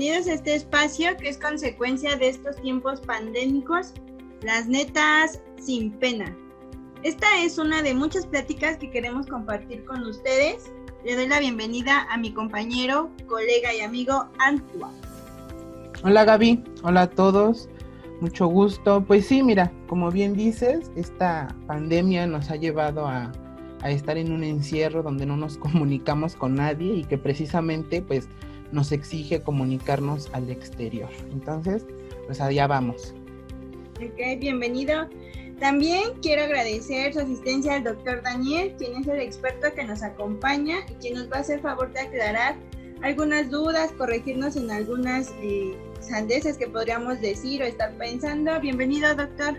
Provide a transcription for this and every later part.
bienvenidos a este espacio que es consecuencia de estos tiempos pandémicos, las netas sin pena. Esta es una de muchas pláticas que queremos compartir con ustedes. Le doy la bienvenida a mi compañero, colega y amigo Antoine. Hola Gaby, hola a todos, mucho gusto. Pues sí, mira, como bien dices, esta pandemia nos ha llevado a estar en un encierro donde no nos comunicamos con nadie y que precisamente pues nos exige comunicarnos al exterior. Entonces, pues allá vamos. Ok, bienvenido. También quiero agradecer su asistencia al doctor Daniel, quien es el experto que nos acompaña y quien nos va a hacer favor de aclarar algunas dudas, corregirnos en algunas sandeces que podríamos decir o estar pensando. Bienvenido, doctor.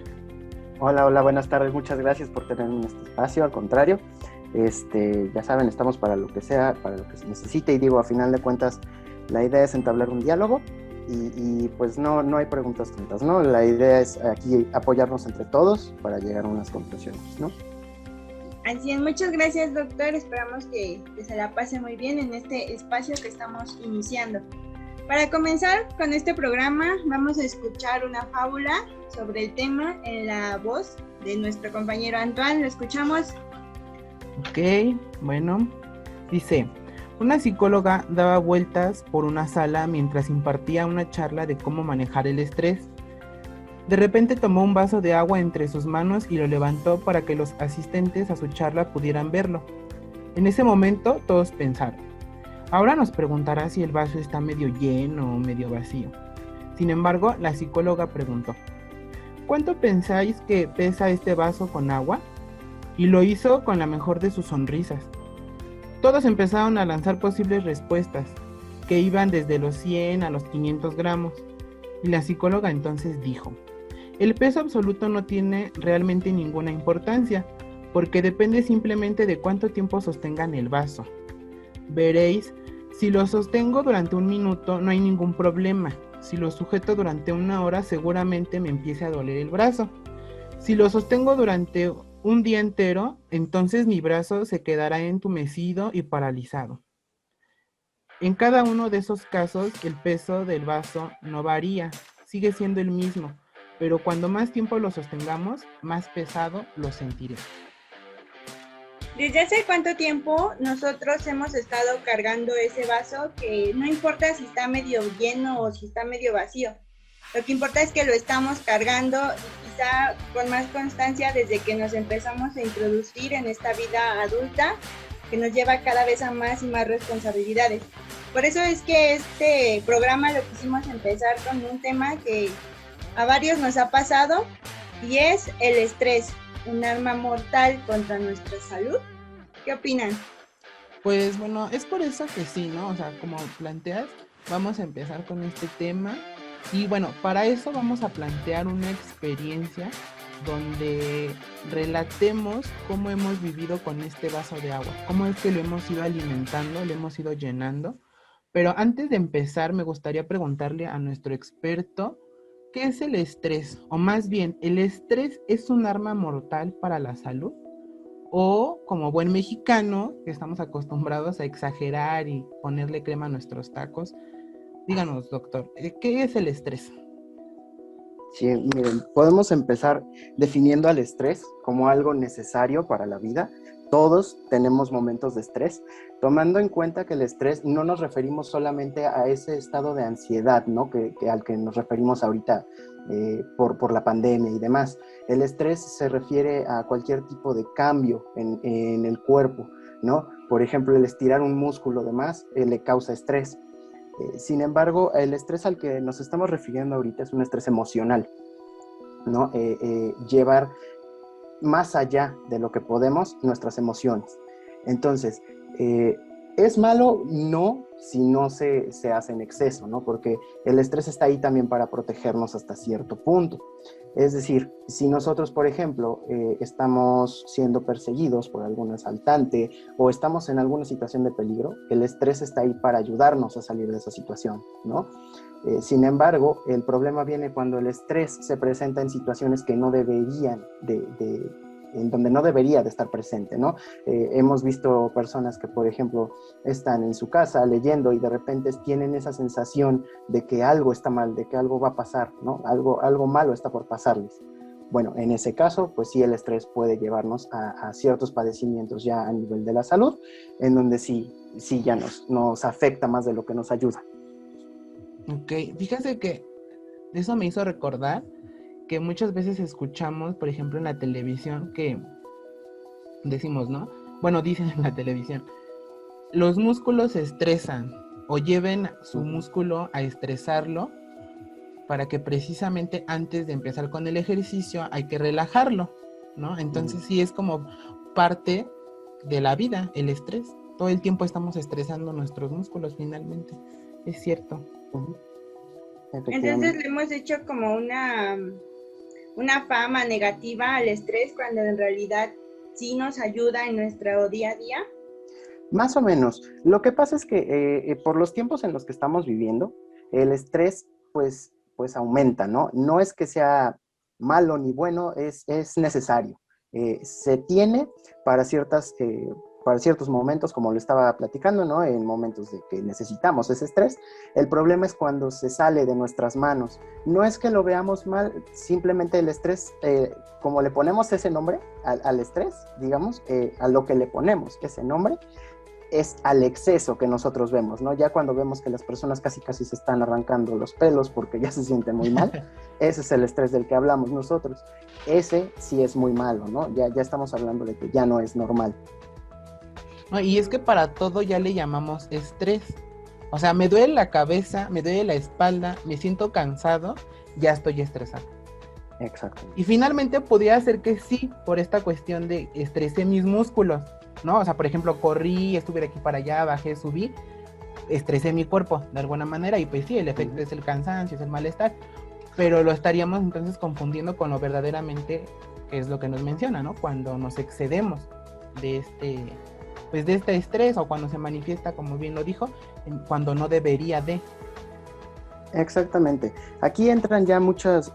Hola, buenas tardes. Muchas gracias por tenerme en este espacio. Al contrario, ya saben, estamos para lo que sea, para lo que se necesite. Y digo, a final de cuentas, la idea es entablar un diálogo y pues no hay preguntas tontas, ¿no? La idea es aquí apoyarnos entre todos para llegar a unas conclusiones, ¿no? Así es, muchas gracias, doctor. Esperamos que se la pase muy bien en este espacio que estamos iniciando. Para comenzar con este programa, vamos a escuchar una fábula sobre el tema en la voz de nuestro compañero Antoine. ¿Lo escuchamos? Ok, bueno, dice: una psicóloga daba vueltas por una sala mientras impartía una charla de cómo manejar el estrés. De repente tomó un vaso de agua entre sus manos y lo levantó para que los asistentes a su charla pudieran verlo. En ese momento todos pensaron: ahora nos preguntará si el vaso está medio lleno o medio vacío. Sin embargo, la psicóloga preguntó: ¿cuánto pensáis que pesa este vaso con agua? Y lo hizo con la mejor de sus sonrisas. Todos empezaron a lanzar posibles respuestas, que iban desde los 100 a los 500 gramos. Y la psicóloga entonces dijo: el peso absoluto no tiene realmente ninguna importancia, porque depende simplemente de cuánto tiempo sostengan el vaso. Veréis, si lo sostengo durante 1 minuto no hay ningún problema. Si lo sujeto durante 1 hora seguramente me empiece a doler el brazo. Si lo sostengo durante un día entero, entonces mi brazo se quedará entumecido y paralizado. En cada uno de esos casos, el peso del vaso no varía, sigue siendo el mismo, pero cuando más tiempo lo sostengamos, más pesado lo sentiré. ¿Desde hace cuánto tiempo nosotros hemos estado cargando ese vaso que no importa si está medio lleno o si está medio vacío? Lo que importa es que lo estamos cargando y quizá con más constancia desde que nos empezamos a introducir en esta vida adulta que nos lleva cada vez a más y más responsabilidades. Por eso es que este programa lo quisimos empezar con un tema que a varios nos ha pasado y es el estrés, un arma mortal contra nuestra salud. ¿Qué opinan? Pues bueno, es por eso que sí, ¿no? O sea, como planteas, vamos a empezar con este tema. Y bueno, para eso vamos a plantear una experiencia donde relatemos cómo hemos vivido con este vaso de agua, cómo es que lo hemos ido alimentando, lo hemos ido llenando. Pero antes de empezar, me gustaría preguntarle a nuestro experto, ¿qué es el estrés? O más bien, ¿el estrés es un arma mortal para la salud? O, como buen mexicano, que estamos acostumbrados a exagerar y ponerle crema a nuestros tacos, díganos, doctor, ¿qué es el estrés? Sí, miren, podemos empezar definiendo al estrés como algo necesario para la vida. Todos tenemos momentos de estrés, tomando en cuenta que el estrés no nos referimos solamente a ese estado de ansiedad, ¿no? Al que nos referimos ahorita por la pandemia y demás. El estrés se refiere a cualquier tipo de cambio en el cuerpo, ¿no? Por ejemplo, el estirar un músculo de más le causa estrés. Sin embargo, el estrés al que nos estamos refiriendo ahorita es un estrés emocional, ¿no? Llevar más allá de lo que podemos nuestras emociones. Entonces, ¿es malo? No, si no se hace en exceso, ¿no? Porque el estrés está ahí también para protegernos hasta cierto punto. Es decir, si nosotros, por ejemplo, estamos siendo perseguidos por algún asaltante o estamos en alguna situación de peligro, el estrés está ahí para ayudarnos a salir de esa situación, ¿no? Sin embargo, el problema viene cuando el estrés se presenta en situaciones que no deberían en donde no debería de estar presente, ¿no? Hemos visto personas que, por ejemplo, están en su casa leyendo y de repente tienen esa sensación de que algo está mal, de que algo va a pasar, ¿no? Algo malo está por pasarles. Bueno, en ese caso, pues sí, el estrés puede llevarnos a ciertos padecimientos ya a nivel de la salud, en donde sí ya nos afecta más de lo que nos ayuda. Ok, fíjate que eso me hizo recordar que muchas veces escuchamos, por ejemplo, en la televisión que decimos, ¿no? Bueno, dicen en la televisión, los músculos se estresan o lleven su músculo a estresarlo para que precisamente antes de empezar con el ejercicio hay que relajarlo, ¿no? Entonces sí es como parte de la vida, el estrés. Todo el tiempo estamos estresando nuestros músculos finalmente. Es cierto. Entonces le hemos hecho como una fama negativa al estrés cuando en realidad sí nos ayuda en nuestro día a día. Más o menos. Lo que pasa es que por los tiempos en los que estamos viviendo, el estrés pues aumenta, ¿no? No es que sea malo ni bueno, es necesario. Se tiene para ciertos momentos, como lo estaba platicando, ¿no? En momentos de que necesitamos ese estrés. El problema es cuando se sale de nuestras manos. No es que lo veamos mal, simplemente el estrés, como le ponemos ese nombre al estrés, digamos, a lo que le ponemos ese nombre, es al exceso que nosotros vemos, ¿no? Ya cuando vemos que las personas casi se están arrancando los pelos porque ya se sienten muy mal, ese es el estrés del que hablamos nosotros. Ese sí es muy malo, ¿no? Ya estamos hablando de que ya no es normal. No, y es que para todo ya le llamamos estrés. O sea, me duele la cabeza, me duele la espalda, me siento cansado, ya estoy estresado. Exacto. Y finalmente podría ser que sí, por esta cuestión de estresé mis músculos, ¿no? O sea, por ejemplo, corrí, estuve de aquí para allá, bajé, subí, estresé mi cuerpo de alguna manera y pues sí, el efecto es el cansancio, es el malestar, pero lo estaríamos entonces confundiendo con lo verdaderamente que es lo que nos menciona, ¿no? Cuando nos excedemos de este estrés o cuando se manifiesta, como bien lo dijo, cuando no debería de. Exactamente. Aquí entran ya muchas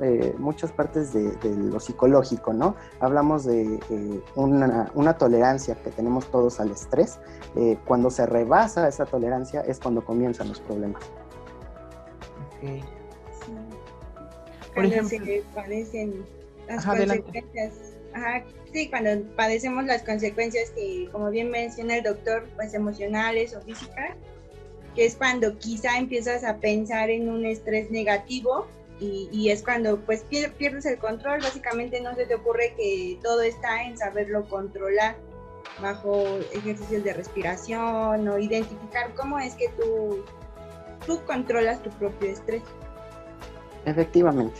partes de lo psicológico, ¿no? Hablamos de una tolerancia que tenemos todos al estrés. Cuando se rebasa esa tolerancia es cuando comienzan los problemas. Okay. Sí. Por ejemplo, se padecen las consecuencias. Sí, cuando padecemos las consecuencias que, como bien menciona el doctor, pues emocionales o físicas, que es cuando quizá empiezas a pensar en un estrés negativo y es cuando pues pierdes el control. Básicamente no se te ocurre que todo está en saberlo controlar bajo ejercicios de respiración o identificar cómo es que tú controlas tu propio estrés. Efectivamente.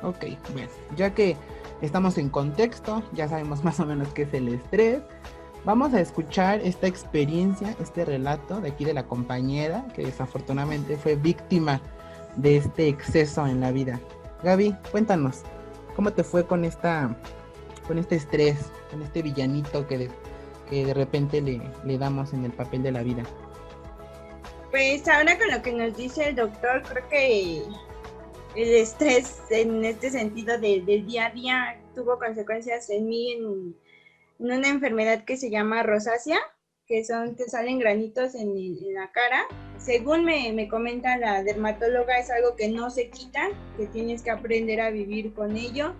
Ok, bueno, ya que estamos en contexto, ya sabemos más o menos qué es el estrés. Vamos a escuchar esta experiencia, este relato de aquí de la compañera que desafortunadamente fue víctima de este exceso en la vida. Gaby, cuéntanos, ¿cómo te fue con este estrés, con este villanito que de repente le damos en el papel de la vida? Pues ahora con lo que nos dice el doctor, creo que el estrés en este sentido del día a día tuvo consecuencias en mí en una enfermedad que se llama rosácea, que te salen granitos en la cara. Según me comenta la dermatóloga, es algo que no se quita, que tienes que aprender a vivir con ello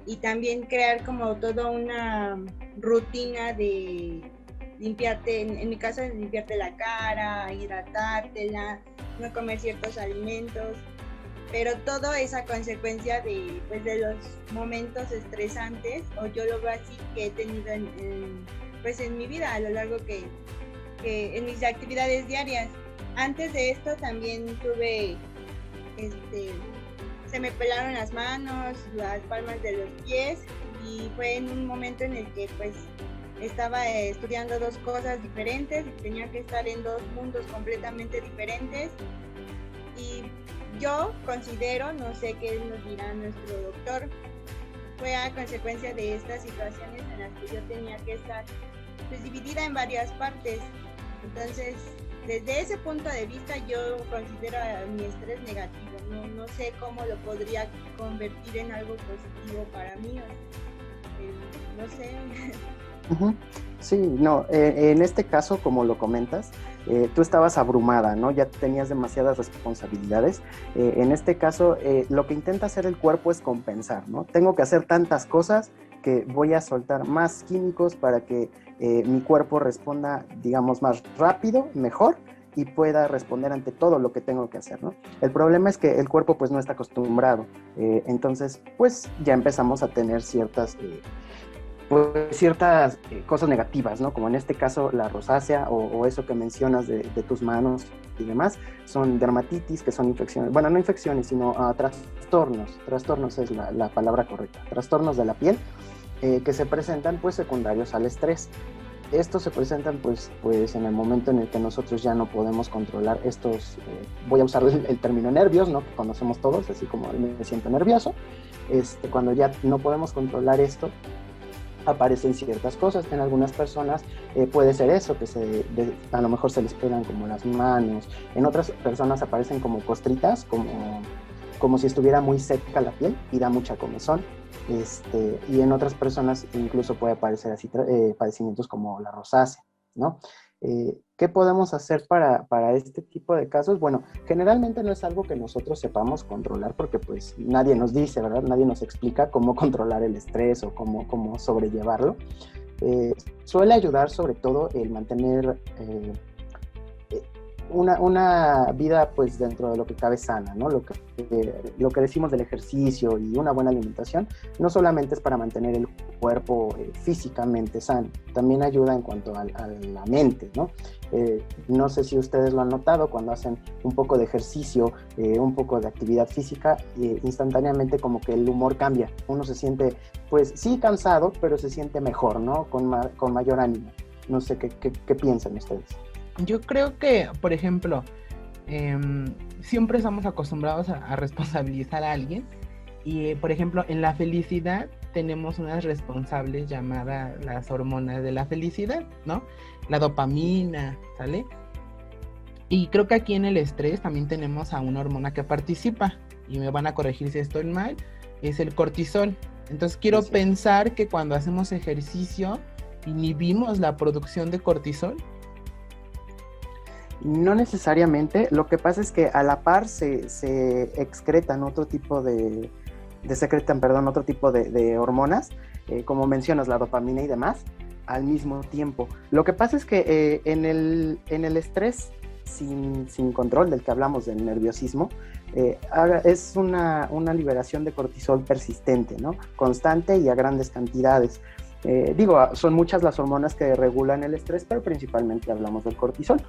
y también crear como toda una rutina de limpiarte, en mi caso, limpiarte la cara, hidratártela, no comer ciertos alimentos, pero todo es a consecuencia de los momentos estresantes, o yo lo veo así, que he tenido en mi vida a lo largo que en mis actividades diarias. Antes de esto también tuve, se me pelaron las manos, las palmas de los pies, y fue en un momento en el que pues estaba estudiando dos cosas diferentes y tenía que estar en dos mundos completamente diferentes. Y yo considero, no sé qué nos dirá nuestro doctor, fue a consecuencia de estas situaciones en las que yo tenía que estar pues dividida en varias partes. Entonces, desde ese punto de vista yo considero a mi estrés negativo. No sé cómo lo podría convertir en algo positivo para mí. no sé. Ujú. Sí, no, en este caso, como lo comentas, tú estabas abrumada, ¿no? Ya tenías demasiadas responsabilidades. En este caso, lo que intenta hacer el cuerpo es compensar, ¿no? Tengo que hacer tantas cosas que voy a soltar más químicos para que mi cuerpo responda, digamos, más rápido, mejor, y pueda responder ante todo lo que tengo que hacer, ¿no? El problema es que el cuerpo pues no está acostumbrado, entonces pues ya empezamos a tener ciertas cosas negativas, ¿no? Como en este caso la rosácea o eso que mencionas de tus manos y demás, son dermatitis, que son infecciones, bueno, no infecciones, sino trastornos es la palabra correcta, trastornos de la piel que se presentan pues secundarios al estrés. Estos se presentan pues en el momento en el que nosotros ya no podemos controlar estos, voy a usar el término nervios, ¿no? Que conocemos todos, así como me siento nervioso, cuando ya no podemos controlar esto, aparecen ciertas cosas. En algunas personas puede ser eso, que a lo mejor se les pegan como las manos. En otras personas aparecen como costritas, como si estuviera muy seca la piel y da mucha comezón. Y en otras personas incluso puede aparecer así padecimientos como la rosácea, ¿no? ¿Qué podemos hacer para este tipo de casos? Bueno, generalmente no es algo que nosotros sepamos controlar porque pues nadie nos dice, ¿verdad? Nadie nos explica cómo controlar el estrés o cómo sobrellevarlo. Suele ayudar sobre todo el mantener una vida pues dentro de lo que cabe sana, ¿no? Lo que decimos del ejercicio y una buena alimentación no solamente es para mantener el cuerpo físicamente sano, también ayuda en cuanto a la mente, ¿no? No sé si ustedes lo han notado, cuando hacen un poco de ejercicio, un poco de actividad física, instantáneamente como que el humor cambia, uno se siente pues sí cansado, pero se siente mejor, ¿no? Con mayor ánimo. No sé qué piensan ustedes. Yo creo que, por ejemplo, siempre estamos acostumbrados a responsabilizar a alguien y, por ejemplo, en la felicidad tenemos unas responsables llamadas las hormonas de la felicidad, ¿no? La dopamina, ¿sale? Y creo que aquí en el estrés también tenemos a una hormona que participa, y me van a corregir si estoy mal, es el cortisol. Entonces quiero pensar que cuando hacemos ejercicio inhibimos la producción de cortisol. No necesariamente, lo que pasa es que a la par se excretan otro tipo de hormonas, como mencionas, la dopamina y demás, al mismo tiempo. Lo que pasa es que en el estrés sin control, del que hablamos, del nerviosismo, es una liberación de cortisol persistente, ¿no? Constante y a grandes cantidades. Son muchas las hormonas que regulan el estrés, pero principalmente hablamos del cortisol.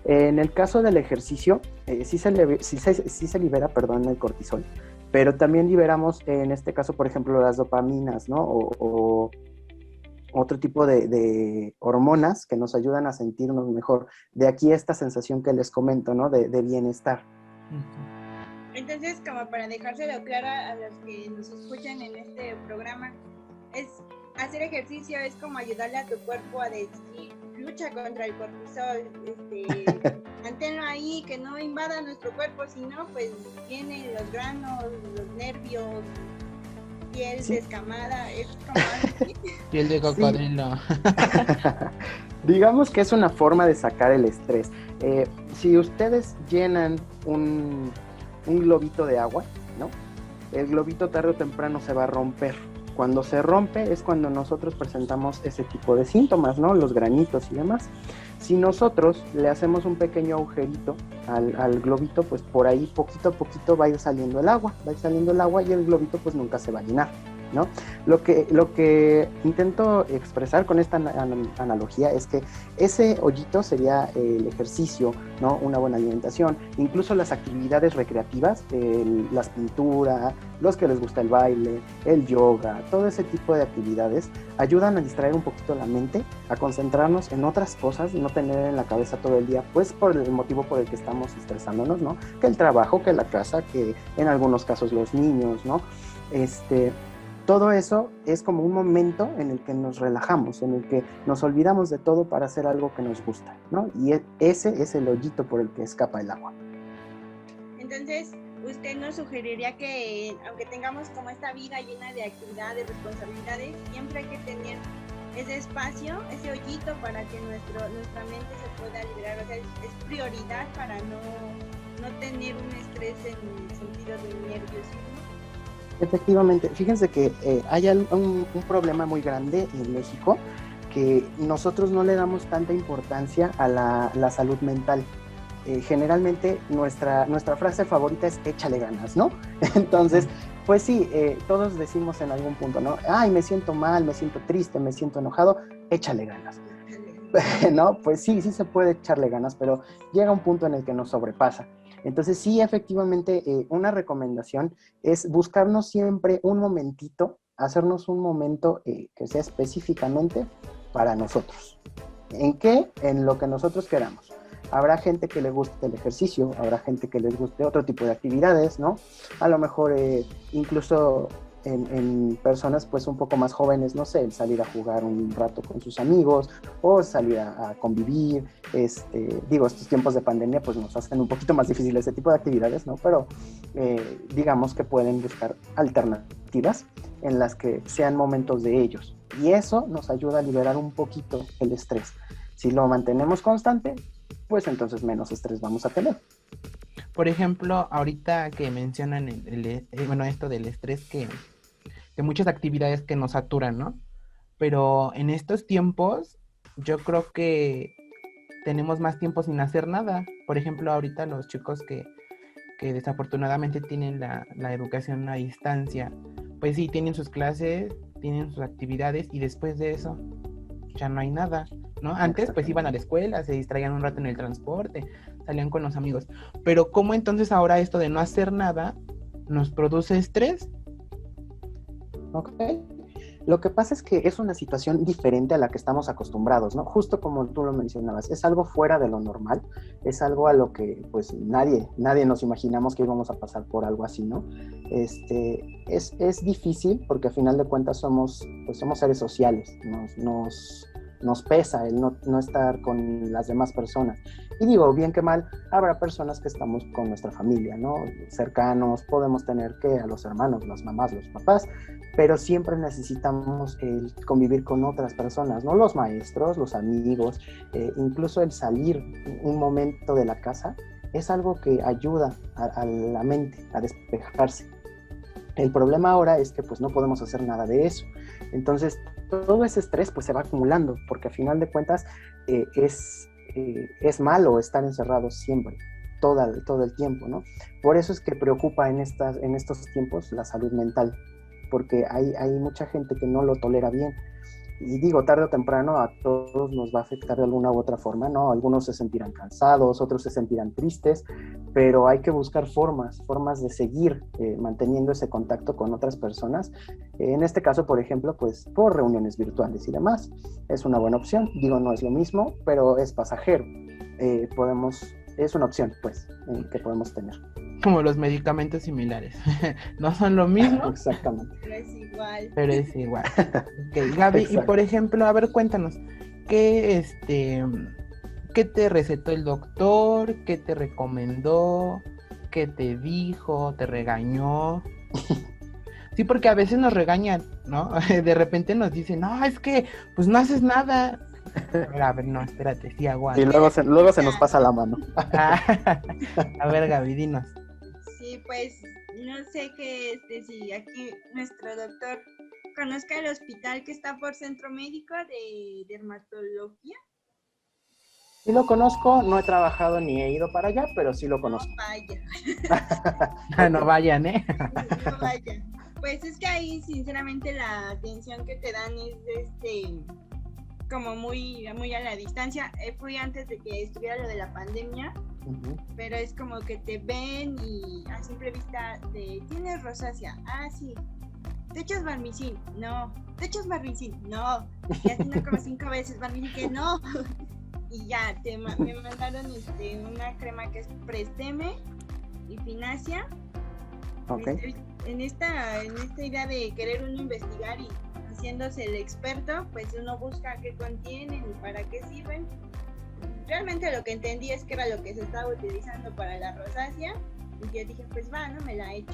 En el caso del ejercicio, sí se libera, el cortisol, pero también liberamos, en este caso, por ejemplo, las dopaminas, ¿no? O otro tipo de hormonas que nos ayudan a sentirnos mejor. De aquí esta sensación que les comento, ¿no? De bienestar. Entonces, como para dejárselo claro a los que nos escuchan en este programa, hacer ejercicio es como ayudarle a tu cuerpo a decir, lucha contra el cortisol, manténlo ahí, que no invada nuestro cuerpo, si no, pues vienen los granos, los nervios, piel descamada, es como así. Piel de cocodrilo. Digamos que es una forma de sacar el estrés. Si ustedes llenan un globito de agua, ¿no? El globito tarde o temprano se va a romper. Cuando se rompe es cuando nosotros presentamos ese tipo de síntomas, ¿no? Los granitos y demás. Si nosotros le hacemos un pequeño agujerito al globito, pues por ahí poquito a poquito va a ir saliendo el agua, y el globito pues nunca se va a llenar, ¿no? Lo que intento expresar con esta analogía es que ese hoyito sería el ejercicio, ¿no? Una buena alimentación, incluso las actividades recreativas, las pinturas, los que les gusta el baile, el yoga, todo ese tipo de actividades ayudan a distraer un poquito la mente, a concentrarnos en otras cosas, no tener en la cabeza todo el día, pues por el motivo por el que estamos estresándonos, ¿no? Que el trabajo, que la casa, que en algunos casos los niños, ¿no? Todo eso es como un momento en el que nos relajamos, en el que nos olvidamos de todo para hacer algo que nos gusta, ¿no? Y ese es el hoyito por el que escapa el agua. Entonces, usted nos sugeriría que, aunque tengamos como esta vida llena de actividades, responsabilidades, siempre hay que tener ese espacio, ese hoyito para que nuestra mente se pueda liberar. O sea, es prioridad para no tener un estrés en el sentido del nerviosismo. Efectivamente, fíjense que hay un problema muy grande en México, que nosotros no le damos tanta importancia a la salud mental. Generalmente nuestra frase favorita es échale ganas, ¿no? Entonces, pues sí, todos decimos en algún punto, ¿no? Ay, me siento mal, me siento triste, me siento enojado, échale ganas. ¿No? Pues sí se puede echarle ganas, pero llega un punto en el que nos sobrepasa. Entonces sí, efectivamente, una recomendación es buscarnos siempre un momentito, hacernos un momento que sea específicamente para nosotros. ¿En qué? En lo que nosotros queramos. Habrá gente que le guste el ejercicio, habrá gente que les guste otro tipo de actividades, ¿no? A lo mejor incluso en personas pues un poco más jóvenes, no sé, el salir a jugar un rato con sus amigos o salir a convivir. Estos tiempos de pandemia pues nos hacen un poquito más difícil ese tipo de actividades, ¿no? Pero digamos que pueden buscar alternativas en las que sean momentos de ellos. Y eso nos ayuda a liberar un poquito el estrés. Si lo mantenemos constante, pues entonces menos estrés vamos a tener. Por ejemplo, ahorita que mencionan esto del estrés, que muchas actividades que nos saturan, ¿no? Pero en estos tiempos, yo creo que tenemos más tiempo sin hacer nada. Por ejemplo, ahorita los chicos que desafortunadamente tienen la educación a distancia, pues sí, tienen sus clases, tienen sus actividades y después de eso ya no hay nada, ¿no? Antes pues iban a la escuela, se distraían un rato en el transporte, salían con los amigos. Pero ¿cómo entonces ahora esto de no hacer nada nos produce estrés? Ok. Lo que pasa es que es una situación diferente a la que estamos acostumbrados, ¿no? Justo como tú lo mencionabas, es algo fuera de lo normal, es algo a lo que pues nadie nos imaginamos que íbamos a pasar por algo así, ¿no? Es difícil porque a final de cuentas somos seres sociales, nos pesa el no estar con las demás personas. Y digo, bien que mal, habrá personas que estamos con nuestra familia, ¿no? Cercanos, podemos tener a los hermanos, las mamás, los papás, pero siempre necesitamos el convivir con otras personas, ¿no? Los maestros, los amigos, incluso el salir un momento de la casa, es algo que ayuda a la mente a despejarse. El problema ahora es que pues no podemos hacer nada de eso. Entonces, todo ese estrés pues se va acumulando, porque a final de cuentas es malo estar encerrado siempre, todo el tiempo, ¿no? Por eso es que preocupa en estos tiempos la salud mental, porque hay mucha gente que no lo tolera bien. Y digo, tarde o temprano a todos nos va a afectar de alguna u otra forma, ¿no? Algunos se sentirán cansados, otros se sentirán tristes, pero hay que buscar formas de seguir manteniendo ese contacto con otras personas. En este caso, por ejemplo, pues por reuniones virtuales y demás. Es una buena opción. Digo, no es lo mismo, pero es pasajero. Es una opción, pues, que podemos tener. Como los medicamentos similares. No son lo mismo. Exactamente. Pero es igual. Okay, Gaby, exacto. Y por ejemplo, a ver, cuéntanos, ¿qué te recetó el doctor? ¿Qué te recomendó? ¿Qué te dijo? ¿Te regañó? Sí, porque a veces nos regañan, ¿no? De repente nos dicen, no, es que pues no haces nada. A ver, no, espérate, sí aguanta. Y luego se nos pasa la mano. A ver, Gaby, dinos. Sí, pues no sé si aquí nuestro doctor conozca el hospital que está por Centro Médico de Dermatología. Sí lo conozco, no he trabajado ni he ido para allá, pero sí lo conozco. No vayan, ¿eh? No vayan. Pues es que ahí sinceramente la atención que te dan es como muy, muy a la distancia. Fui antes de que estuviera lo de la pandemia, pero es como que te ven y a simple vista ¿tienes rosácea? Ah, sí. ¿Te echas Barmicin? No. ¿Te echas Barmicin? No. Y así no como 5 veces Barmicin que no. Y ya, me mandaron una crema que es Presteme y Finacia. Okay. En esta idea de querer uno investigar y haciéndose el experto, pues uno busca qué contienen y para qué sirven. Realmente lo que entendí es que era lo que se estaba utilizando para la rosácea Y yo dije, pues va, no me la he hecho.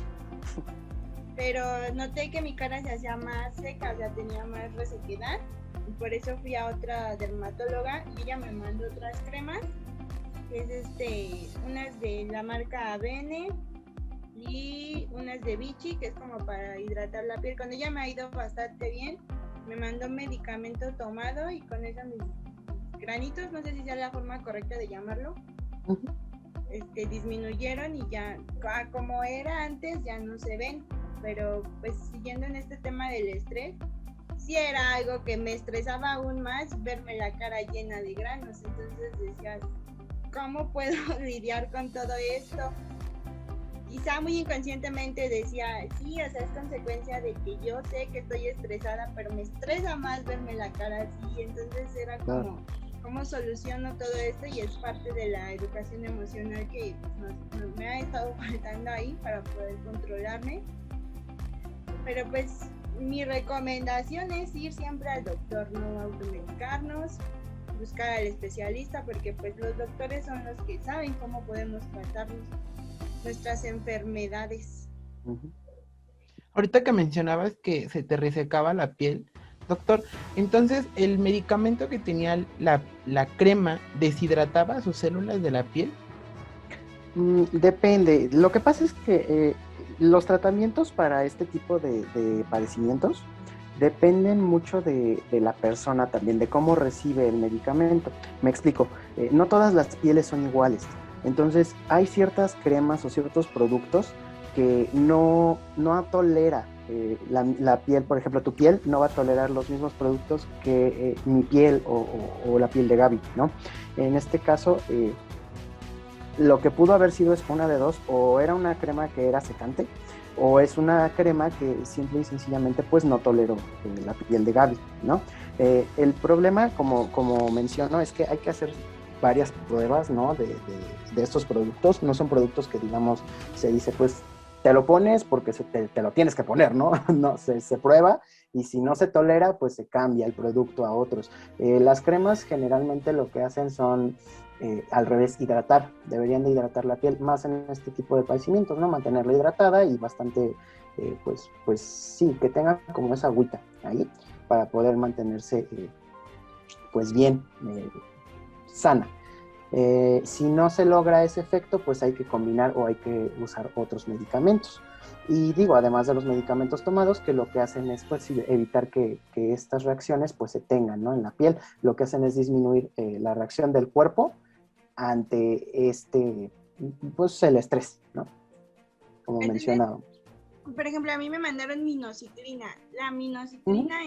Pero noté que mi cara se hacía más seca, o sea, tenía más resequedad. Y por eso fui a otra dermatóloga y ella me mandó otras cremas, que es unas de la marca Avene y unas de Vichy, que es como para hidratar la piel. Con ella me ha ido bastante bien. Me mandó medicamento tomado y con eso mis granitos, no sé si sea la forma correcta de llamarlo, disminuyeron y ya, como era antes, ya no se ven. Pero pues siguiendo en este tema del estrés, sí era algo que me estresaba aún más verme la cara llena de granos. Entonces decías, ¿cómo puedo lidiar con todo esto? Quizá muy inconscientemente decía, sí, o sea, es consecuencia de que yo sé que estoy estresada, pero me estresa más verme la cara así. Entonces era como, ¿cómo soluciono todo esto? Y es parte de la educación emocional que me ha estado faltando ahí para poder controlarme. Pero pues mi recomendación es ir siempre al doctor, no automedicarnos, buscar al especialista, porque pues los doctores son los que saben cómo podemos tratarnos nuestras enfermedades. Ahorita que mencionabas que se te resecaba la piel, doctor, entonces el medicamento que tenía la crema deshidrataba sus células de la piel. Depende. Lo que pasa es que los tratamientos para este tipo de padecimientos dependen mucho de la persona también, de cómo recibe el medicamento. Me explico, no todas las pieles son iguales. Entonces hay ciertas cremas o ciertos productos que no tolera la piel. Por ejemplo, tu piel no va a tolerar los mismos productos que mi piel o la piel de Gaby, ¿no? En este caso, lo que pudo haber sido es una de dos: o era una crema que era secante, o es una crema que simple y sencillamente pues no toleró la piel de Gaby, ¿no? El problema, como menciono, es que hay que hacer varias pruebas, ¿no? de estos productos. No son productos que, digamos, se dice, pues te lo pones porque te lo tienes que poner, ¿no? No, se prueba, y si no se tolera, pues se cambia el producto a otros. Las cremas generalmente lo que hacen son, al revés, hidratar. Deberían de hidratar la piel más en este tipo de padecimientos, ¿no? Mantenerla hidratada y bastante, pues sí, que tenga como esa agüita ahí para poder mantenerse, pues bien, sana. Si no se logra ese efecto, pues hay que combinar o hay que usar otros medicamentos. Y digo, además de los medicamentos tomados, que lo que hacen es pues evitar que estas reacciones pues se tengan, ¿no? En la piel. Lo que hacen es disminuir la reacción del cuerpo ante pues el estrés, ¿no? Como mencionábamos. Por ejemplo, a mí me mandaron minoxidilina. ¿La minoxidilina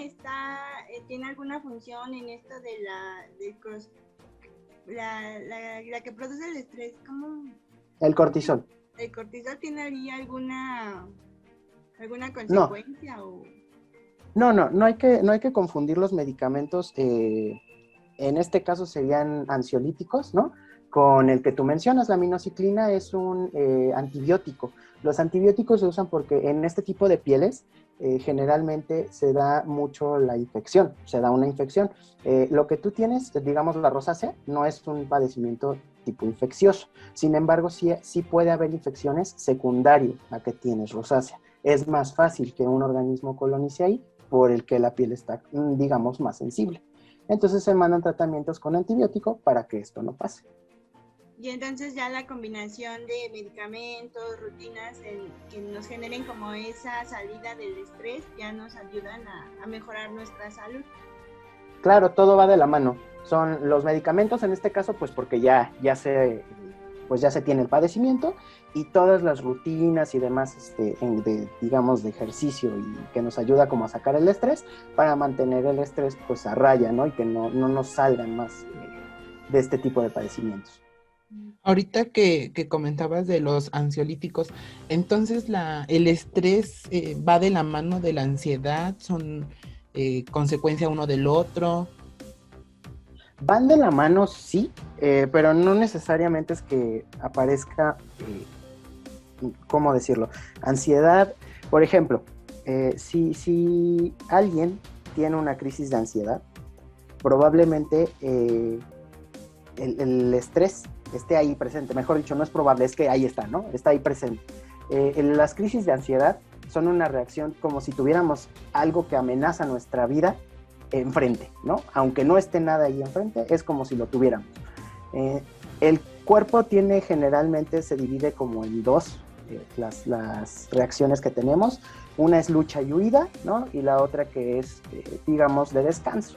tiene alguna función en esto de la que produce el estrés? ¿Cómo? El cortisol. ¿El cortisol tiene alguna consecuencia? No hay que confundir los medicamentos. En este caso serían ansiolíticos, ¿no? Con el que tú mencionas, la aminoxicilina es un antibiótico. Los antibióticos se usan porque en este tipo de pieles generalmente se da mucho la infección, se da una infección. Lo que tú tienes, digamos la rosácea, no es un padecimiento tipo infeccioso. Sin embargo, sí puede haber infecciones secundarias a que tienes rosácea. Es más fácil que un organismo colonice ahí, por el que la piel está, digamos, más sensible. Entonces se mandan tratamientos con antibiótico para que esto no pase. Y entonces ya la combinación de medicamentos, rutinas que nos generen como esa salida del estrés, ya nos ayudan a mejorar nuestra salud. Claro, todo va de la mano. Son los medicamentos en este caso, pues porque ya se tiene el padecimiento, y todas las rutinas y demás, digamos, de ejercicio, y que nos ayuda como a sacar el estrés, para mantener el estrés pues a raya, ¿no? Y que no nos salgan más de este tipo de padecimientos. Ahorita que comentabas de los ansiolíticos, entonces el estrés va de la mano de la ansiedad, son consecuencia uno del otro. Van de la mano, sí, pero no necesariamente es que aparezca, ¿cómo decirlo? Ansiedad. Por ejemplo, si alguien tiene una crisis de ansiedad, probablemente el estrés esté ahí presente. Mejor dicho, no es probable, es que ahí está, ¿no? Está ahí presente. Las crisis de ansiedad son una reacción como si tuviéramos algo que amenaza nuestra vida enfrente, ¿no? Aunque no esté nada ahí enfrente, es como si lo tuviéramos. El cuerpo generalmente se divide como en dos, las reacciones que tenemos. Una es lucha y huida, ¿no? Y la otra que es, digamos, de descanso,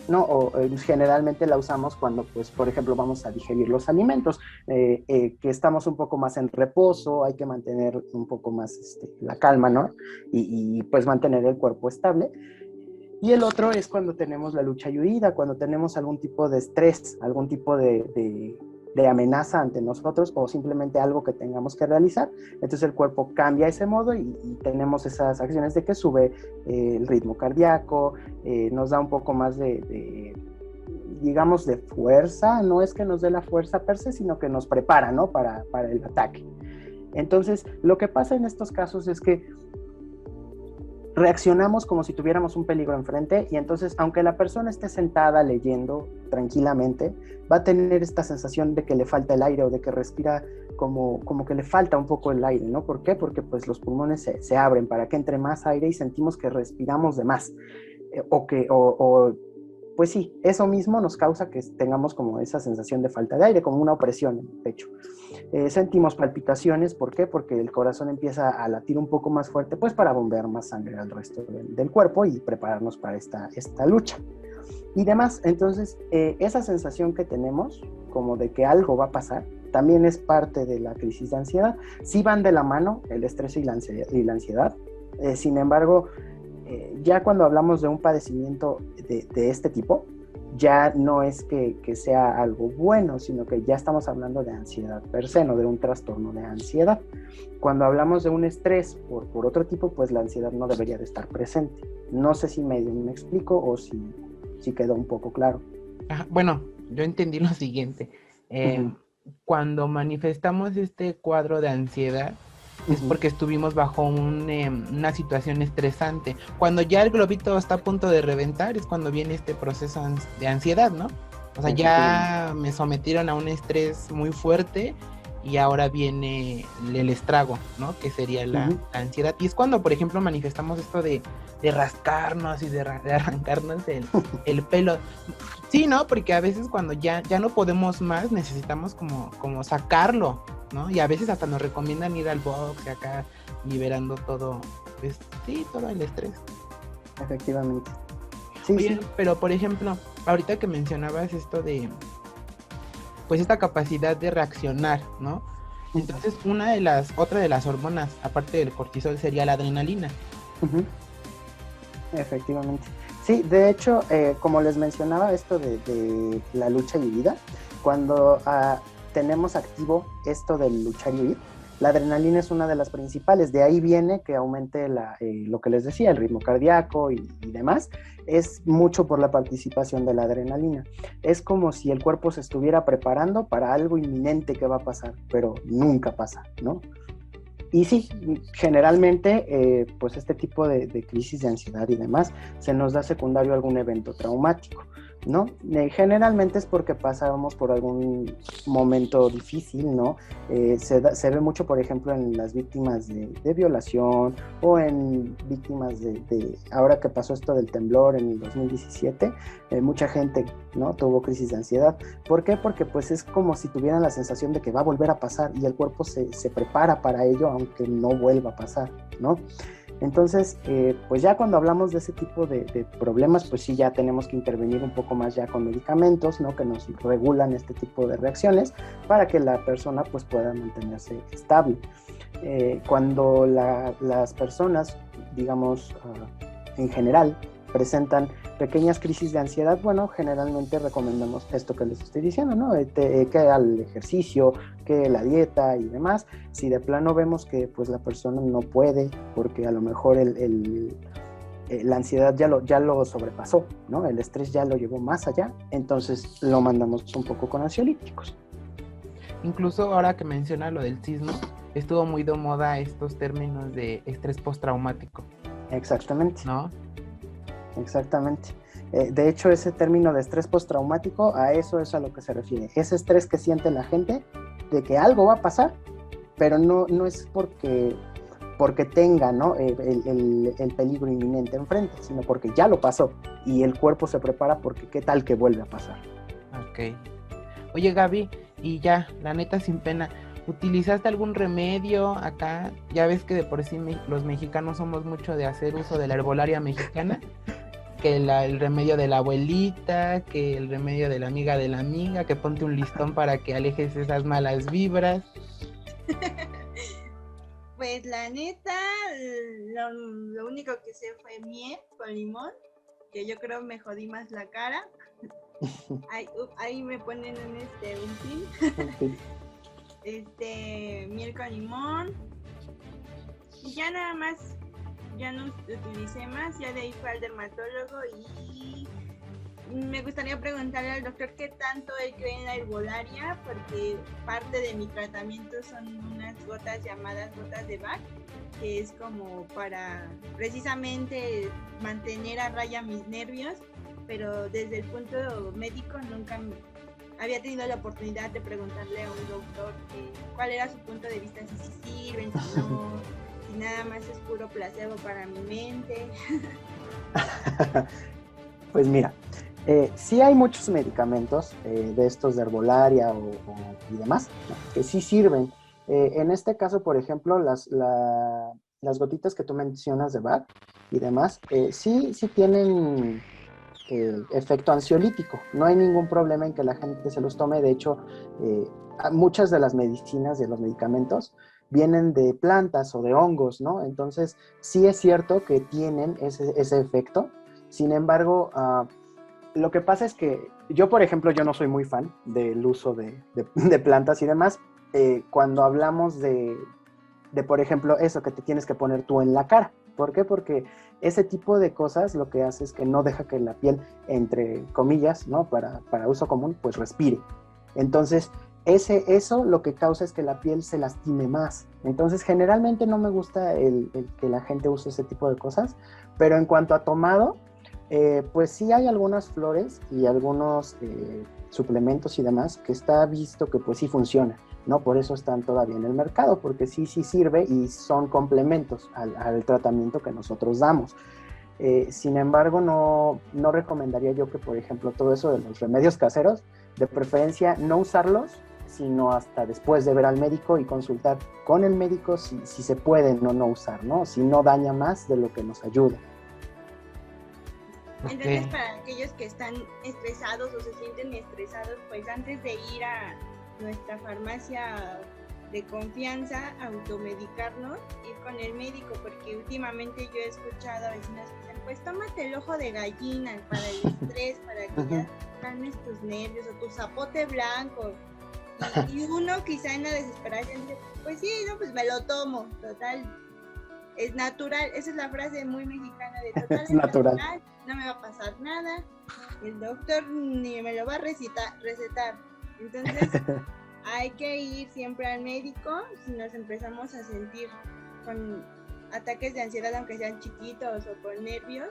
¿no? Generalmente la usamos cuando, pues, por ejemplo, vamos a digerir los alimentos, que estamos un poco más en reposo, hay que mantener un poco más la calma, ¿no? Y pues mantener el cuerpo estable. Y el otro es cuando tenemos la lucha y huida, cuando tenemos algún tipo de estrés, algún tipo de amenaza ante nosotros o simplemente algo que tengamos que realizar. Entonces el cuerpo cambia ese modo y tenemos esas acciones de que sube el ritmo cardíaco, nos da un poco más digamos, de fuerza. No es que nos dé la fuerza per se, sino que nos prepara, ¿no? Para el ataque. Entonces, lo que pasa en estos casos es que reaccionamos como si tuviéramos un peligro enfrente y entonces, aunque la persona esté sentada leyendo tranquilamente, va a tener esta sensación de que le falta el aire o de que respira como que le falta un poco el aire, ¿no? ¿Por qué? Porque pues los pulmones se abren para que entre más aire y sentimos que respiramos de más. Pues sí, eso mismo nos causa que tengamos como esa sensación de falta de aire, como una opresión en el pecho. Sentimos palpitaciones, ¿por qué? Porque el corazón empieza a latir un poco más fuerte, pues para bombear más sangre al resto del cuerpo y prepararnos para esta lucha y demás. Entonces, esa sensación que tenemos, como de que algo va a pasar, también es parte de la crisis de ansiedad. Sí van de la mano el estrés y la ansiedad. Sin embargo, ya cuando hablamos de un padecimiento de este tipo, ya no es que sea algo bueno, sino que ya estamos hablando de ansiedad per se, no de un trastorno de ansiedad. Cuando hablamos de un estrés por otro tipo, pues la ansiedad no debería de estar presente. No sé si me explico o si quedó un poco claro. Bueno, yo entendí lo siguiente. Cuando manifestamos este cuadro de ansiedad, es porque estuvimos bajo una situación estresante. Cuando ya el globito está a punto de reventar, es cuando viene este proceso de ansiedad, ¿no? O sea, ya me sometieron a un estrés muy fuerte y ahora viene el estrago, ¿no? Que sería la ansiedad. Y es cuando, por ejemplo, manifestamos esto de rascarnos y de arrancarnos el pelo. Sí, ¿no? Porque a veces cuando ya no podemos más, necesitamos como sacarlo, ¿no? Y a veces hasta nos recomiendan ir al box y acá liberando todo, pues sí, todo el estrés. Efectivamente. Sí, oye, sí. Pero por ejemplo, ahorita que mencionabas esto de, pues esta capacidad de reaccionar, ¿no? Entonces otra de las hormonas, aparte del cortisol, sería la adrenalina. Efectivamente. Sí, de hecho, como les mencionaba esto de la lucha y huida, cuando tenemos activo esto del luchar y huir, la adrenalina es una de las principales. De ahí viene que aumente lo que les decía, el ritmo cardíaco y demás. Es mucho por la participación de la adrenalina. Es como si el cuerpo se estuviera preparando para algo inminente que va a pasar, pero nunca pasa, ¿no? Y sí, generalmente, pues este tipo de crisis de ansiedad y demás, se nos da secundario algún evento traumático, ¿no? Generalmente es porque pasamos por algún momento difícil, ¿no? Se ve mucho, por ejemplo, en las víctimas de violación o en víctimas ahora que pasó esto del temblor en el 2017, mucha gente, ¿no? Tuvo crisis de ansiedad. ¿Por qué? Porque pues es como si tuvieran la sensación de que va a volver a pasar y el cuerpo se prepara para ello aunque no vuelva a pasar, ¿no? Entonces, pues ya cuando hablamos de ese tipo de problemas, pues sí, ya tenemos que intervenir un poco más ya con medicamentos, ¿no? Que nos regulan este tipo de reacciones para que la persona pues pueda mantenerse estable. Cuando las personas, digamos, en general, presentan pequeñas crisis de ansiedad, bueno, generalmente recomendamos esto que les estoy diciendo, ¿no? Que al ejercicio, que la dieta y demás. Si de plano vemos que pues la persona no puede, porque a lo mejor la ansiedad ya lo sobrepasó, ¿no? El estrés ya lo llevó más allá, entonces lo mandamos un poco con ansiolíticos. Incluso ahora que menciona lo del sismo, estuvo muy de moda estos términos de estrés postraumático. Exactamente. ¿No? Exactamente. De hecho, ese término de estrés postraumático, a eso es a lo que se refiere. Ese estrés que siente la gente de que algo va a pasar, pero no es porque tenga, ¿no? el peligro inminente enfrente, sino porque ya lo pasó y el cuerpo se prepara porque qué tal que vuelve a pasar. Ok. Oye, Gaby, y ya, la neta sin pena, ¿utilizaste algún remedio acá? Ya ves que de por sí los mexicanos somos mucho de hacer uso de la herbolaria mexicana, que el remedio de la abuelita, que el remedio de la amiga, que ponte un listón para que alejes esas malas vibras. Pues la neta, lo único que sé fue miel con limón, que yo creo me jodí más la cara. Ahí me ponen un pin. Miel con limón. Y ya nada más, ya no utilicé más, ya de ahí fue al dermatólogo y me gustaría preguntarle al doctor qué tanto él cree en la herbolaria, porque parte de mi tratamiento son unas gotas llamadas gotas de Bach, que es como para precisamente mantener a raya mis nervios, pero desde el punto médico nunca había tenido la oportunidad de preguntarle a un doctor cuál era su punto de vista, si sirven, si no, si nada más es puro placebo para mi mente. Pues mira, sí hay muchos medicamentos de estos de herbolaria y demás, ¿no? Que sí sirven. En este caso, por ejemplo, las gotitas que tú mencionas de Bach y demás, sí tienen efecto ansiolítico. No hay ningún problema en que la gente se los tome. De hecho, muchas de las medicinas, de los medicamentos, vienen de plantas o de hongos, ¿no? Entonces, sí es cierto que tienen ese efecto. Sin embargo, lo que pasa es que yo, por ejemplo, yo no soy muy fan del uso de plantas y demás. Cuando hablamos de, por ejemplo, eso que te tienes que poner tú en la cara. ¿Por qué? Porque ese tipo de cosas lo que hace es que no deja que la piel, entre comillas, ¿no? Para uso común, pues respire. Entonces, eso lo que causa es que la piel se lastime más. Entonces, generalmente no me gusta el que la gente use ese tipo de cosas, pero en cuanto a tomado, pues sí hay algunas flores y algunos suplementos y demás que está visto que pues sí funciona, ¿no? Por eso están todavía en el mercado, porque sí sirve y son complementos al tratamiento que nosotros damos. Sin embargo, no recomendaría yo que, por ejemplo, todo eso de los remedios caseros, de preferencia no usarlos, sino hasta después de ver al médico y consultar con el médico si se pueden o no usar, ¿no? Si no daña más de lo que nos ayuda. Entonces, para aquellos que están estresados o se sienten estresados, pues antes de ir a nuestra farmacia de confianza, automedicarnos, ir con el médico, porque últimamente yo he escuchado a vecinos que dicen, pues tómate el ojo de gallina para el estrés, para que ya calmes tus nervios, o tu zapote blanco. Y uno quizá en la desesperación dice, pues sí, no, pues me lo tomo, total. Es natural, esa es la frase muy mexicana de total, es natural, no me va a pasar nada, el doctor ni me lo va a recetar. Entonces hay que ir siempre al médico si nos empezamos a sentir con ataques de ansiedad, aunque sean chiquitos o con nervios,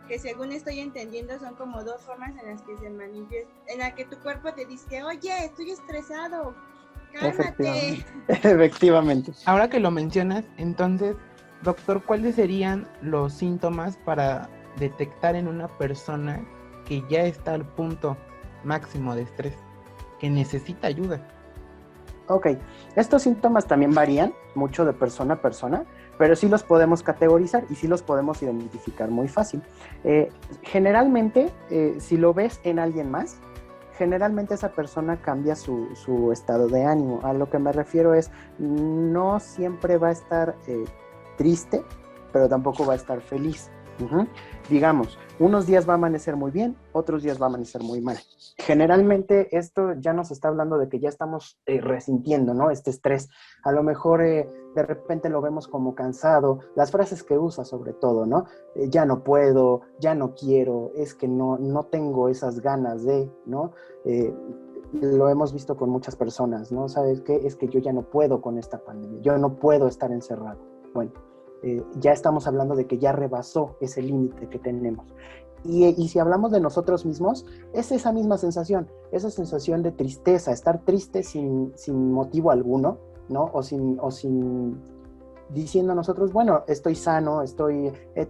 que según estoy entendiendo son como dos formas en las que se manifiesta, en la que tu cuerpo te dice, oye, estoy estresado, cálmate. Efectivamente. Ahora que lo mencionas, entonces, doctor, ¿cuáles serían los síntomas para detectar en una persona que ya está al punto máximo de estrés, que necesita ayuda? Ok, estos síntomas también varían mucho de persona a persona, pero sí los podemos categorizar y sí los podemos identificar muy fácil. Generalmente, si lo ves en alguien más, generalmente esa persona cambia su estado de ánimo. A lo que me refiero es, no siempre va a estar triste, pero tampoco va a estar feliz. Digamos, unos días va a amanecer muy bien, otros días va a amanecer muy mal. Generalmente esto ya nos está hablando de que ya estamos resintiendo, ¿no? Este estrés. A lo mejor de repente lo vemos como cansado, las frases que usa sobre todo, ¿no? Ya no puedo, ya no quiero, es que no tengo esas ganas de, ¿no? Lo hemos visto con muchas personas, ¿no? ¿Sabes qué? Es que yo ya no puedo con esta pandemia, yo no puedo estar encerrado. Bueno, ya estamos hablando de que ya rebasó ese límite que tenemos. Y si hablamos de nosotros mismos, es esa misma sensación de tristeza, estar triste sin motivo alguno, ¿no? O sin diciendo a nosotros, bueno, estoy sano,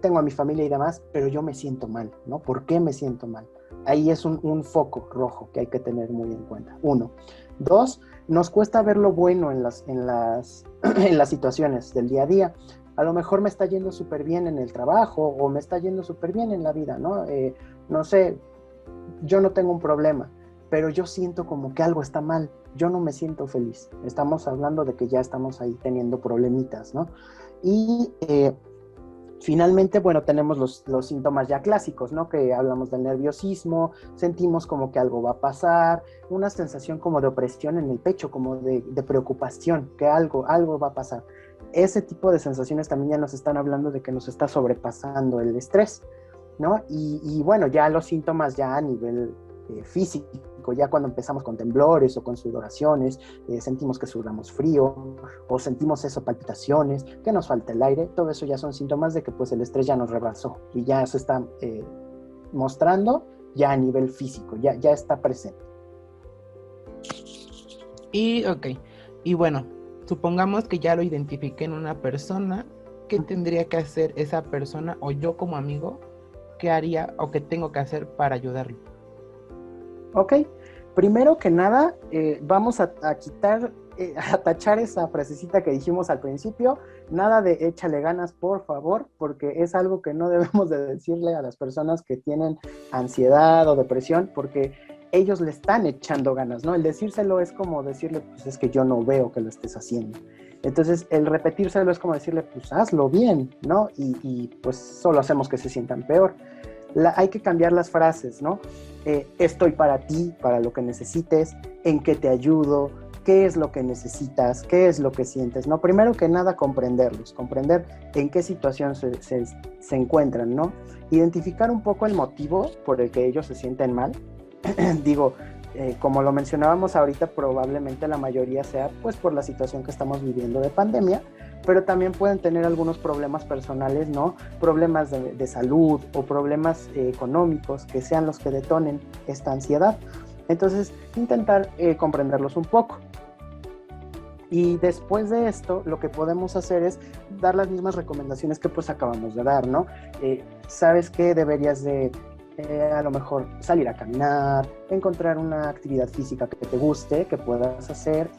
tengo a mi familia y demás, pero yo me siento mal, ¿no? ¿Por qué me siento mal? Ahí es un foco rojo que hay que tener muy en cuenta. 1. 2, nos cuesta ver lo bueno en las situaciones del día a día. A lo mejor me está yendo súper bien en el trabajo o me está yendo súper bien en la vida, ¿no? No sé, yo no tengo un problema, pero yo siento como que algo está mal, yo no me siento feliz. Estamos hablando de que ya estamos ahí teniendo problemitas, ¿no? Y finalmente, bueno, tenemos los síntomas ya clásicos, ¿no? Que hablamos del nerviosismo, sentimos como que algo va a pasar, una sensación como de opresión en el pecho, como de preocupación, que algo va a pasar. Ese tipo de sensaciones también ya nos están hablando de que nos está sobrepasando el estrés, ¿no? Y bueno, ya los síntomas ya a nivel físico, ya cuando empezamos con temblores o con sudoraciones, sentimos que sudamos frío o sentimos eso, palpitaciones, que nos falta el aire, todo eso ya son síntomas de que pues el estrés ya nos rebasó y ya se está mostrando ya a nivel físico, ya está presente. Y bueno, supongamos que ya lo identifiqué en una persona. ¿Qué tendría que hacer esa persona o yo como amigo? ¿Qué haría o qué tengo que hacer para ayudarlo? Ok, primero que nada, vamos a quitar, a tachar esa frasecita que dijimos al principio, nada de échale ganas, por favor, porque es algo que no debemos de decirle a las personas que tienen ansiedad o depresión, porque ellos le están echando ganas, ¿no? El decírselo es como decirle, pues es que yo no veo que lo estés haciendo. Entonces, el repetírselo es como decirle, pues hazlo bien, ¿no? Y pues solo hacemos que se sientan peor. Hay que cambiar las frases, ¿no? Estoy para ti, para lo que necesites, en qué te ayudo, qué es lo que necesitas, qué es lo que sientes, ¿no? Primero que nada, comprenderlos, comprender en qué situación se encuentran, ¿no? Identificar un poco el motivo por el que ellos se sienten mal. Digo, como lo mencionábamos ahorita, probablemente la mayoría sea pues por la situación que estamos viviendo de pandemia, pero también pueden tener algunos problemas personales, ¿no? Problemas de salud o problemas económicos que sean los que detonen esta ansiedad. Entonces, intentar comprenderlos un poco. Y después de esto, lo que podemos hacer es dar las mismas recomendaciones que pues acabamos de dar, ¿no? ¿Sabes qué? Deberías de a lo mejor salir a caminar, encontrar una actividad física que te guste, que puedas hacer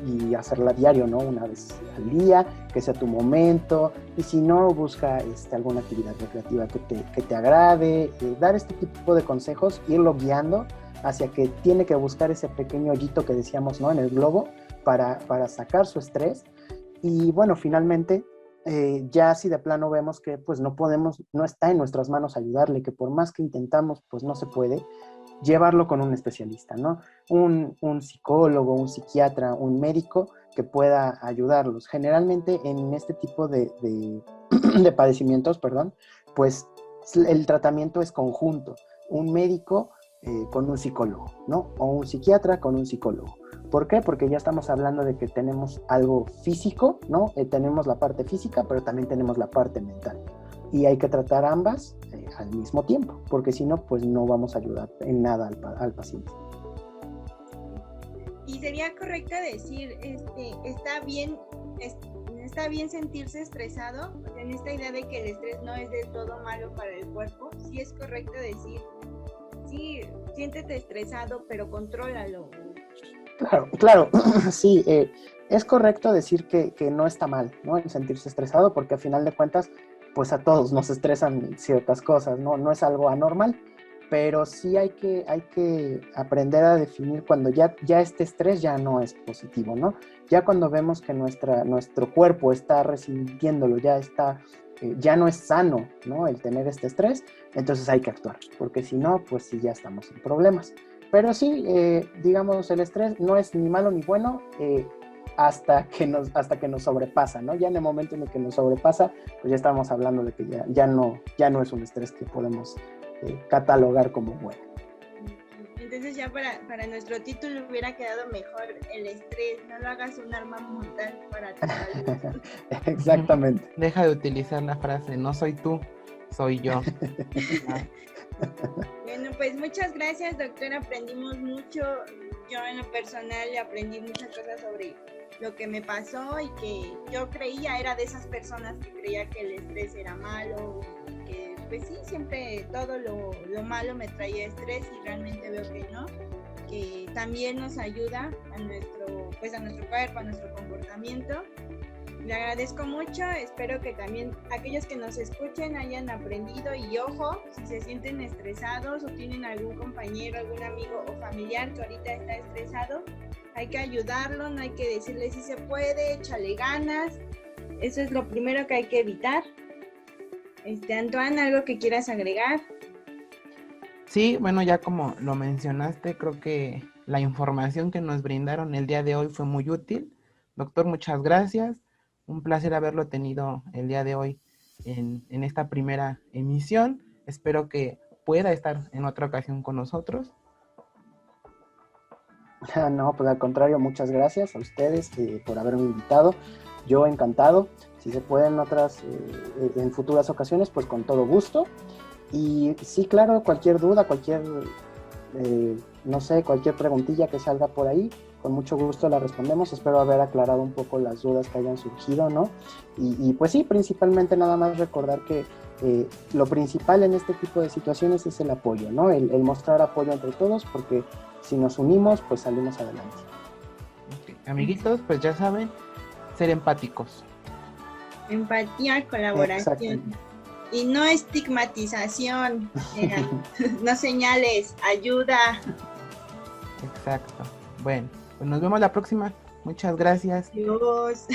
y hacerla diario, ¿no? Una vez al día, que sea tu momento, y si no, busca alguna actividad recreativa que te agrade, dar este tipo de consejos, irlo guiando hacia que tiene que buscar ese pequeño hoyito que decíamos, ¿no? En el globo para sacar su estrés. Y bueno, finalmente, ya si de plano vemos que pues no está en nuestras manos ayudarle, que por más que intentamos pues no se puede, llevarlo con un especialista, ¿no? Un psicólogo, un psiquiatra, un médico que pueda ayudarlos. Generalmente en este tipo de padecimientos, pues el tratamiento es conjunto, un médico con un psicólogo, ¿no? O un psiquiatra con un psicólogo. ¿Por qué? Porque ya estamos hablando de que tenemos algo físico, ¿no? Tenemos la parte física, pero también tenemos la parte mental. Y hay que tratar ambas al mismo tiempo, porque si no, pues no vamos a ayudar en nada al paciente. Y sería correcto decir, está bien sentirse estresado, en esta idea de que el estrés no es del todo malo para el cuerpo. Sí es correcto decir, sí, siéntete estresado, pero contrólalo. Claro, sí, es correcto decir que no está mal, ¿no? El sentirse estresado, porque al final de cuentas, pues a todos nos estresan ciertas cosas, ¿no? No es algo anormal, pero sí hay que aprender a definir cuando ya este estrés ya no es positivo, ¿no? Ya cuando vemos que nuestro cuerpo está resintiéndolo, ya no es sano, ¿no? El tener este estrés, entonces hay que actuar, porque si no, pues sí ya estamos en problemas. Pero sí, digamos, el estrés no es ni malo ni bueno hasta que nos sobrepasa, ¿no? Ya en el momento en el que nos sobrepasa, pues ya estamos hablando de que ya no es un estrés que podemos catalogar como bueno. Entonces ya para nuestro título hubiera quedado mejor el estrés, no lo hagas un arma mortal para tu salud. Exactamente. Deja de utilizar la frase, no soy tú, soy yo. Bueno, pues muchas gracias, doctor. Aprendimos mucho. Yo en lo personal aprendí muchas cosas sobre lo que me pasó y que yo creía, era de esas personas que creía que el estrés era malo, que pues sí, siempre todo lo malo me traía estrés y realmente veo que no, que también nos ayuda a nuestro cuerpo, a nuestro comportamiento. Le agradezco mucho, espero que también aquellos que nos escuchen hayan aprendido y ojo, si se sienten estresados o tienen algún compañero, algún amigo o familiar que ahorita está estresado, hay que ayudarlo, no hay que decirle si se puede, échale ganas, eso es lo primero que hay que evitar. Antoine, ¿algo que quieras agregar? Sí, bueno, ya como lo mencionaste, creo que la información que nos brindaron el día de hoy fue muy útil. Doctor, muchas gracias. Un placer haberlo tenido el día de hoy en esta primera emisión. Espero que pueda estar en otra ocasión con nosotros. No, pues al contrario, muchas gracias a ustedes por haberme invitado. Yo encantado. Si se pueden en futuras ocasiones, pues con todo gusto. Y sí, claro, cualquier duda, cualquier preguntilla que salga por ahí, con mucho gusto la respondemos. Espero haber aclarado un poco las dudas que hayan surgido, ¿no? Y pues sí, principalmente nada más recordar que lo principal en este tipo de situaciones es el apoyo, ¿no? El mostrar apoyo entre todos, porque si nos unimos, pues salimos adelante. Okay. Amiguitos, pues ya saben, ser empáticos. Empatía, colaboración. Y no estigmatización, no señales, ayuda. Exacto. Bueno, pues nos vemos la próxima. Muchas gracias. Adiós.